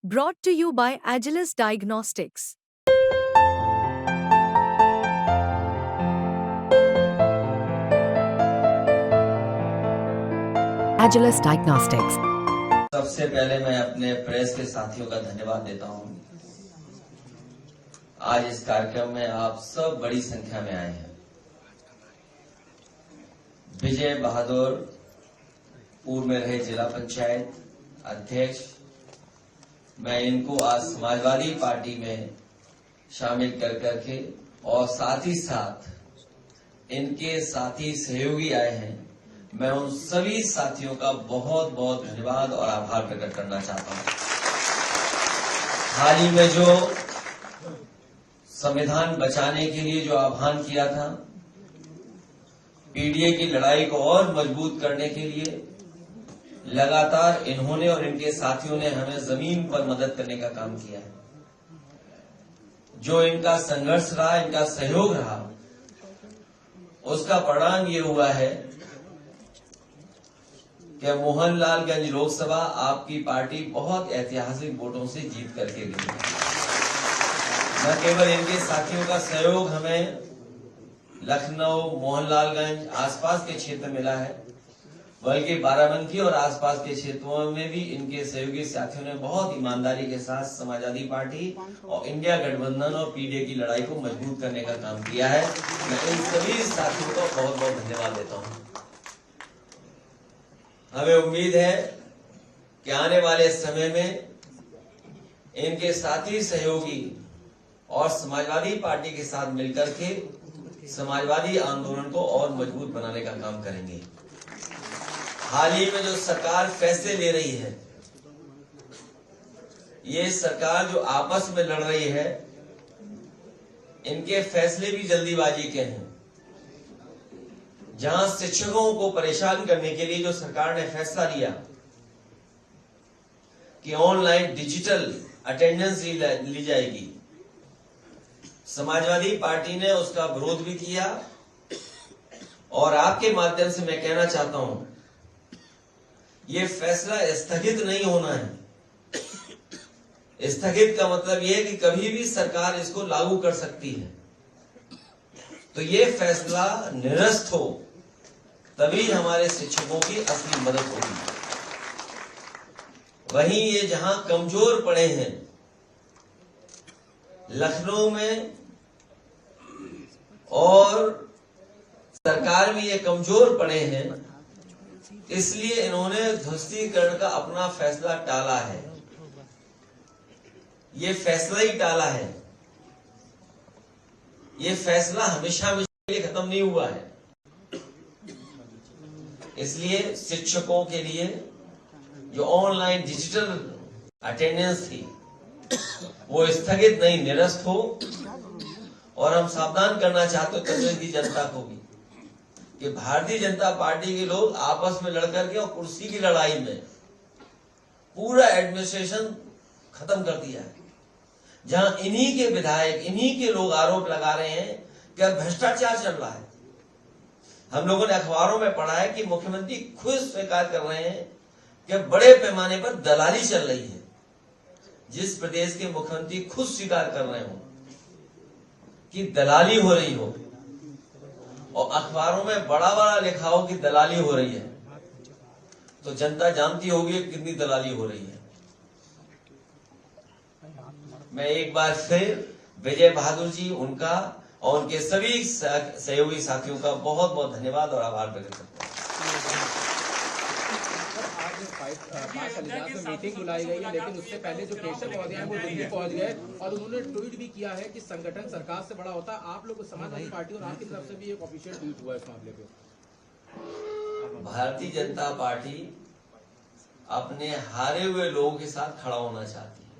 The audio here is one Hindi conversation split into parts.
Brought to you by Agilus Diagnostics. Agilus Diagnostics. सबसे पहले मैं अपने प्रेस के साथियों का धन्यवाद देता हूं। आज इस कार्यक्रम में आप सब बड़ी संख्या में आए हैं। विजय बहादुर पूर्व में रहे जिला पंचायत अध्यक्ष, मैं इनको आज समाजवादी पार्टी में शामिल कर करके और साथ ही साथ इनके साथी सहयोगी आए हैं, मैं उन सभी साथियों का बहुत बहुत धन्यवाद और आभार प्रकट करना चाहता हूं। हाल ही में जो संविधान बचाने के लिए जो आह्वान किया था, पीडीए की लड़ाई को और मजबूत करने के लिए लगातार इन्होंने और इनके साथियों ने हमें जमीन पर मदद करने का काम किया है। जो इनका संघर्ष रहा, इनका सहयोग रहा, उसका परिणाम ये हुआ है कि मोहनलालगंज लोकसभा आपकी पार्टी बहुत ऐतिहासिक वोटों से जीत करके गई है। न केवल इनके साथियों का सहयोग हमें लखनऊ, मोहनलालगंज आसपास के क्षेत्र मिला है, बल्कि बाराबंकी और आसपास के क्षेत्रों में भी इनके सहयोगी साथियों ने बहुत ईमानदारी के साथ समाजवादी पार्टी और इंडिया गठबंधन और पीडीए की लड़ाई को मजबूत करने का काम किया है। मैं इन सभी साथियों को बहुत बहुत धन्यवाद देता हूं। हमें उम्मीद है कि आने वाले समय में इनके साथी सहयोगी और समाजवादी पार्टी के साथ मिलकर के समाजवादी आंदोलन को और मजबूत बनाने का काम करेंगे। हाल ही में जो सरकार फैसले ले रही है, ये सरकार जो आपस में लड़ रही है, इनके फैसले भी जल्दीबाजी के हैं। जहां शिक्षकों को परेशान करने के लिए जो सरकार ने फैसला लिया कि ऑनलाइन डिजिटल अटेंडेंस ली जाएगी, समाजवादी पार्टी ने उसका विरोध भी किया। और आपके माध्यम से मैं कहना चाहता हूं, ये फैसला स्थगित नहीं होना है। स्थगित का मतलब यह है कि कभी भी सरकार इसको लागू कर सकती है। तो ये फैसला निरस्त हो, तभी हमारे शिक्षकों की असली मदद होगी। वहीं ये जहां कमजोर पड़े हैं, लखनऊ में और सरकार में ये कमजोर पड़े हैं, इसलिए इन्होंने ध्वस्तीकरण का अपना फैसला टाला है। ये फैसला ही टाला है। ये फैसला हमेशा के लिए खत्म नहीं हुआ है। इसलिए शिक्षकों के लिए जो ऑनलाइन डिजिटल अटेंडेंस थी, वो स्थगित नहीं, निरस्त हो। और हम सावधान करना चाहते कांग्रेस की जनता को भी कि भारतीय जनता पार्टी के लोग आपस में लड़कर के और कुर्सी की लड़ाई में पूरा एडमिनिस्ट्रेशन खत्म कर दिया है। जहां इन्हीं के विधायक, इन्हीं के लोग आरोप लगा रहे हैं कि भ्रष्टाचार चल रहा है। हम लोगों ने अखबारों में पढ़ा है कि मुख्यमंत्री खुद स्वीकार कर रहे हैं कि बड़े पैमाने पर दलाली चल रही है। जिस प्रदेश के मुख्यमंत्री खुद स्वीकार कर रहे हो कि दलाली हो रही हो और अखबारों में बड़ा बड़ा लिखा हो कि दलाली हो रही है, तो जनता जानती होगी कितनी दलाली हो रही है। मैं एक बार फिर विजय बहादुर जी, उनका और उनके सभी सहयोगी साथियों का बहुत बहुत धन्यवाद और आभार प्रकट करता हूँ। मीटिंग बुलाई गई है, लेकिन उससे पहले जो केशव महोदय हैं वो दिल्ली पहुंच गए और उन्होंने ट्वीट भी किया है कि संगठन सरकार से बड़ा होता है। आप लोग समाजवादी पार्टी और आपकी तरफ से भी एक ऑफिशियल ट्वीट हुआ है इस मामले पे। भारतीय जनता पार्टी अपने हारे हुए लोगों के साथ खड़ा होना चाहती है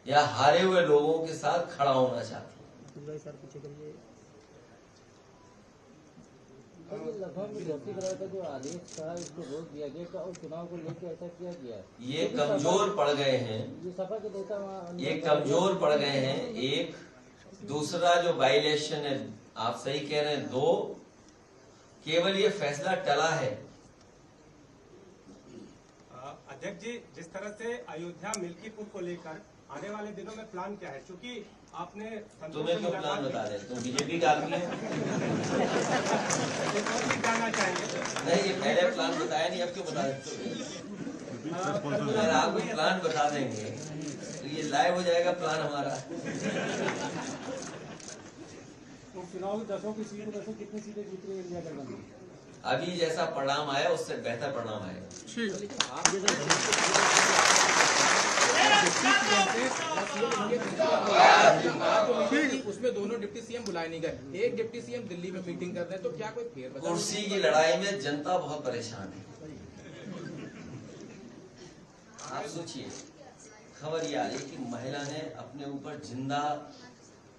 या हारे हुए लोगों के साथ खड़ा होना चाहती है। लगभग का जो आदेश था, इसको रोक दिया गया और चुनाव को लेकर ऐसा किया गया। ये कमजोर पड़ गए हैं, ये सपा के नेता ये कमजोर पड़ गए हैं। एक दूसरा जो बाई इलेक्शन है, आप सही कह रहे हैं, 2 केवल ये फैसला टला है। अध्यक्ष जी, जिस तरह से अयोध्या मिल्कीपुर को लेकर आने वाले दिनों में प्लान क्या है? क्योंकि आपने तुम्हें क्यों प्लान बता दे, तुम बीजेपी का आदमी है। जानना चाहेंगे। नहीं, ये पहले प्लान बताया नहीं, अब क्यों बता देते? अगर आपको प्लान बता देंगे तो ये लाइव हो जाएगा प्लान हमारा। चुनाव की 10 की सीट में कितनी सीटें जीत रही है इंडिया गठबंधन? अभी जैसा परिणाम आया उससे बेहतर परिणाम आएगा। उसमें दोनों डिप्टी सीएम बुलाए नहीं गए, एक डिप्टी सीएम दिल्ली में मीटिंग कर रहे हैं, तो क्या कोई फेरबदल? कुर्सी की लड़ाई में जनता बहुत परेशान है। आप सोचिए, खबर ये आ रही कि महिला ने अपने ऊपर जिंदा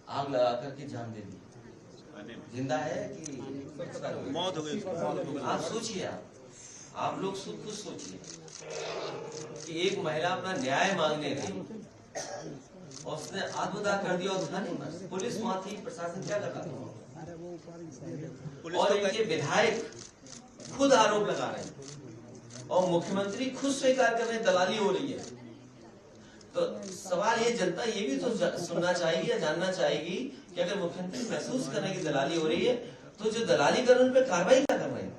आग लगा करके जान दे दी। जिंदा है कि मौत हो गई? आप सोचिए, आप लोग खुद सोचिए कि एक महिला अपना न्याय मांगने गई और उसने आत्मदाह कर दिया और थाने में पुलिस वहां थी, प्रशासन क्या कर रहा था? और इनके विधायक खुद आरोप लगा रहे हैं और मुख्यमंत्री खुद स्वीकार कर रहे हैं दलाली हो रही है। तो सवाल ये, जनता ये भी तो सुनना चाहेगी या जानना चाहेगी कि अगर मुख्यमंत्री महसूस कर रहे हैं कि दलाली हो रही है तो जो दलाली कर रहे हैं उन पर कार्रवाई क्या कर रहे हैं?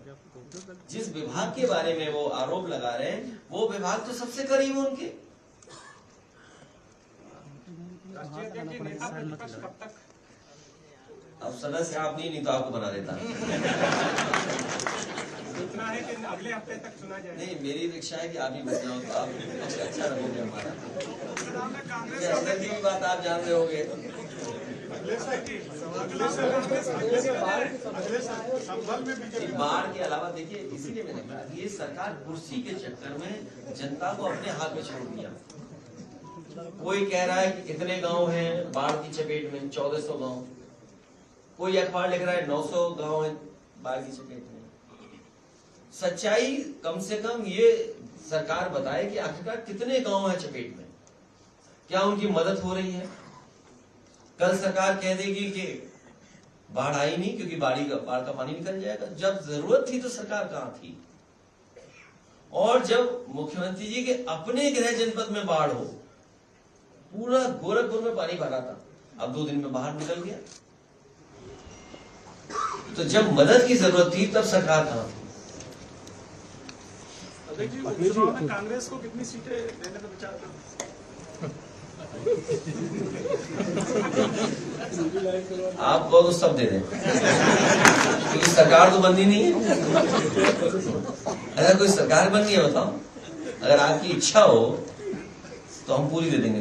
जिस विभाग के बारे में वो आरोप लगा रहे हैं वो विभाग तो सबसे करीब है उनके। अब सदस्य आप नहीं तो आपको बना देता। इतना है कि अगले हफ्ते तक सुना जाए। नहीं, मेरी इच्छा है कि आप ही बच जाओ तो आप अच्छा रहोगे हमारा। अंदर की भी बात आप जान रहे होगे। बाढ़ के अलावा देखिए, इसीलिए मैंने कहा ये सरकार कुर्सी के चक्कर में जनता को अपने हाथ में छोड़ दिया। कोई कह रहा है कि इतने गांव हैं बाढ़ की चपेट में, 1400 गांव। कोई अखबार लिख रहा है 900 गांव हैं बाढ़ की चपेट में। सच्चाई कम से कम ये सरकार बताए कि आखिरकार कितने गांव हैं चपेट में, क्या उनकी मदद हो रही है? कल सरकार कह देगी कि बाढ़ आई नहीं क्योंकि बाढ़ का पानी निकल जाएगा। जब जरूरत थी तो सरकार कहां थी? और जब मुख्यमंत्री जी के अपने गृह जनपद में बाढ़ हो, पूरा गोरखपुर में पानी भरा था, अब 2 दिन में बाहर निकल गया। तो जब मदद की जरूरत थी तब सरकार कहां थी? उपचुनाव में कांग्रेस को कितनी सीटें देने का विचार कर? आप तो सब दे दें क्योंकि सरकार तो बननी नहीं है। अगर कोई सरकार बननी है बताओ, अगर आपकी इच्छा हो तो हम पूरी दे देंगे।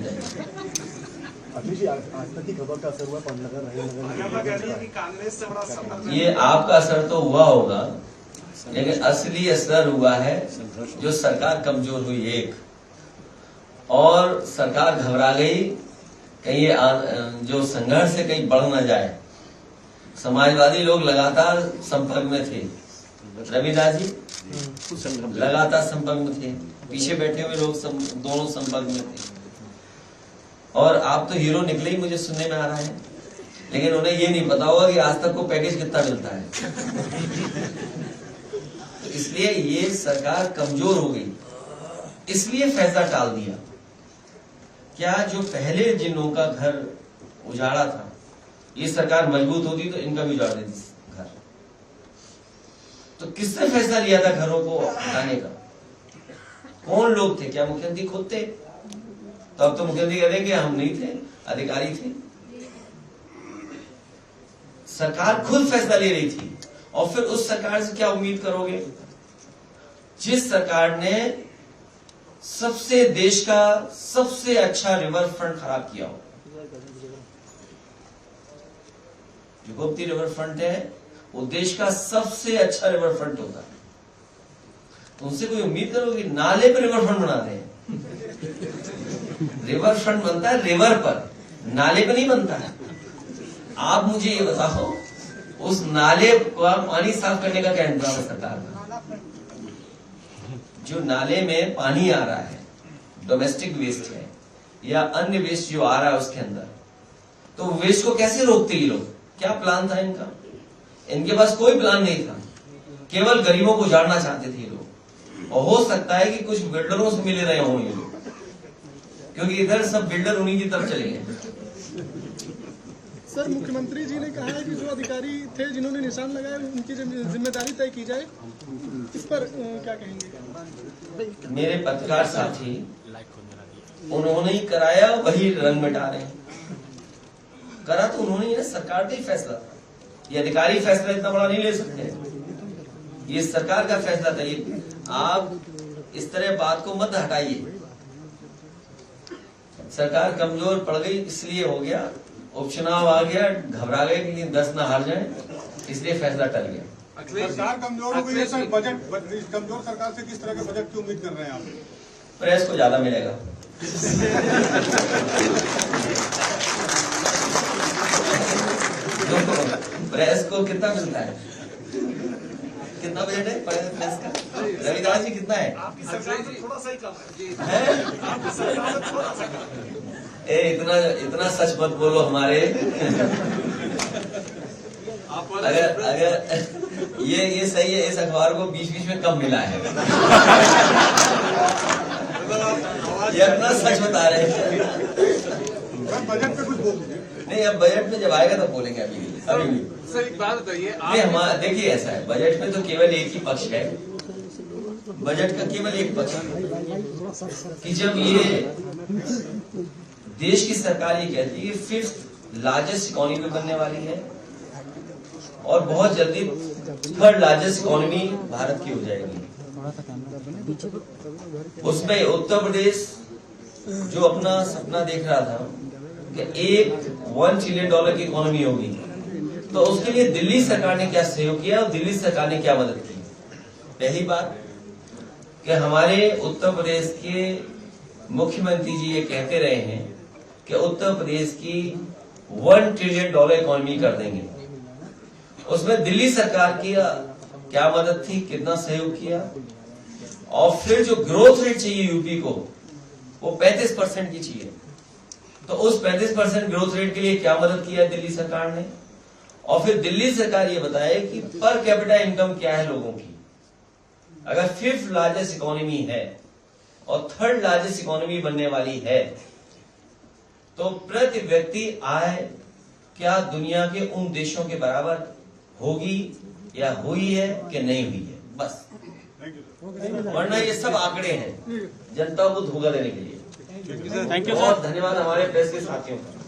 ये आपका असर तो हुआ होगा, लेकिन असली असर हुआ है जो सरकार कमजोर हुई एक, और सरकार घबरा गई कहीं जो संघर्ष से कहीं बढ़ न जाए। समाजवादी लोग लगातार संपर्क में थे, रविदास जी लगातार संपर्क में थे, पीछे बैठे हुए लोग दोनों संपर्क में थे। और आप तो हीरो निकले ही मुझे सुनने में आ रहा है, लेकिन उन्हें ये नहीं पता होगा कि आज तक को पैकेज कितना मिलता है। तो इसलिए ये सरकार कमजोर हो गई, इसलिए फैसला टाल दिया। क्या जो पहले जिनों का घर उजाड़ा था, ये सरकार मजबूत होती तो इनका भी उजाड़ देती घर। तो किसने फैसला लिया था घरों को हटाने का? कौन लोग थे? क्या मुख्यमंत्री खुद थे? तो अब तो मुख्यमंत्री कह रहे कि हम नहीं थे, अधिकारी थे। सरकार खुद फैसला ले रही थी, और फिर उस सरकार से क्या उम्मीद करोगे जिस सरकार ने सबसे देश का सबसे अच्छा रिवर फ्रंट खराब किया हो। जो गोमती रिवर फ्रंट है वो देश का सबसे अच्छा रिवर फ्रंट होता है, तो उनसे कोई उम्मीद करोगे नाले पर रिवर फ्रंट बना दें? रिवर फ्रंट बनता है रिवर पर, नाले पर नहीं बनता है। आप मुझे ये बताओ, उस नाले का पानी साफ करने का क्या इंतजाम है सरकार का? जो नाले में पानी आ रहा है, डोमेस्टिक वेस्ट है या अन्य वेस्ट जो आ रहा है उसके अंदर, तो वेस्ट को कैसे रोकते ये लोग? क्या प्लान था इनका? इनके पास कोई प्लान नहीं था, केवल गरीबों को उजाड़ना चाहते थे ये लोग। और हो सकता है कि कुछ बिल्डरों से मिल रहे हों ये लोग, क्योंकि इधर सब बिल्डर उन्हीं की तरफ चले गए। सर, मुख्यमंत्री जी ने कहा है कि जो अधिकारी थे जिन्होंने निशान लगाए उनकी जिम्मेदारी तय की जाए, इस पर क्या कहेंगे? मेरे पत्रकार साथी उन्होंने ही कराया, वही रंग मिटा रहे हैं। करा तो उन्होंने ही, सरकार का ही फैसला था। ये अधिकारी फैसला इतना बड़ा नहीं ले सकते, ये सरकार का फैसला था। ये आप इस तरह बात को मत हटाइए। सरकार कमजोर पड़ गई इसलिए हो गया, उपचुनाव आ गया, घबरा गए कि 10 ना हार जाए, इसलिए फैसला टल गया। सरकार कमजोर हो गई है सर। बजट कमजोर सरकार से किस तरह के बजट की उम्मीद कर रहे हैं आप? प्रेस को ज्यादा मिलेगा। प्रेस को कितना मिलता है? कितना बजट है प्रेस का? रविदास जी कितना है? आपकी सरकार से थोड़ा सा ही कम है? आपकी सरकार से थोड़ा सा कम। इतना सच मत बोलो हमारे। अगर ये सही है, इस अखबार को बीच बीच में कम मिला है। ये अपना सच बता रहे हैं। बजट पे कुछ बोल दीजिए। नहीं, अब बजट में जब आएगा तब बोलेंगे। अभी भी सर एक बात बताइए, नहीं, हमारा देखिए ऐसा है, बजट में तो केवल एक ही पक्ष है। बजट का केवल एक पक्ष है कि जब ये देश की सरकार ये कहती है 5th लार्जेस्ट इकोनॉमी बनने वाली है और बहुत जल्दी 3rd लार्जेस्ट इकोनॉमी भारत की हो जाएगी। उसमें उत्तर प्रदेश जो अपना सपना देख रहा था कि $1 ट्रिलियन की इकोनॉमी होगी, तो उसके लिए दिल्ली सरकार ने क्या सहयोग किया और दिल्ली सरकार ने क्या मदद की? पहली बात कि हमारे उत्तर प्रदेश के मुख्यमंत्री जी ये कहते रहे हैं कि उत्तर प्रदेश की $1 ट्रिलियन इकोनॉमी कर देंगे। उसमें दिल्ली सरकार की क्या मदद थी, कितना सहयोग किया? और फिर जो ग्रोथ रेट चाहिए यूपी को, वो 35% की चाहिए। तो उस 35% ग्रोथ रेट के लिए क्या मदद किया दिल्ली सरकार ने? और फिर दिल्ली सरकार ये बताए कि पर कैपिटा इनकम क्या है लोगों की। अगर 5th लार्जेस्ट इकोनॉमी है और 3rd लार्जेस्ट इकोनॉमी बनने वाली है, तो प्रति व्यक्ति आय क्या दुनिया के उन देशों के बराबर होगी या हुई है कि नहीं हुई है? बस, वरना ये सब आंकड़े हैं जनता को धोखा देने के लिए। बहुत धन्यवाद हमारे प्रेस के साथियों का।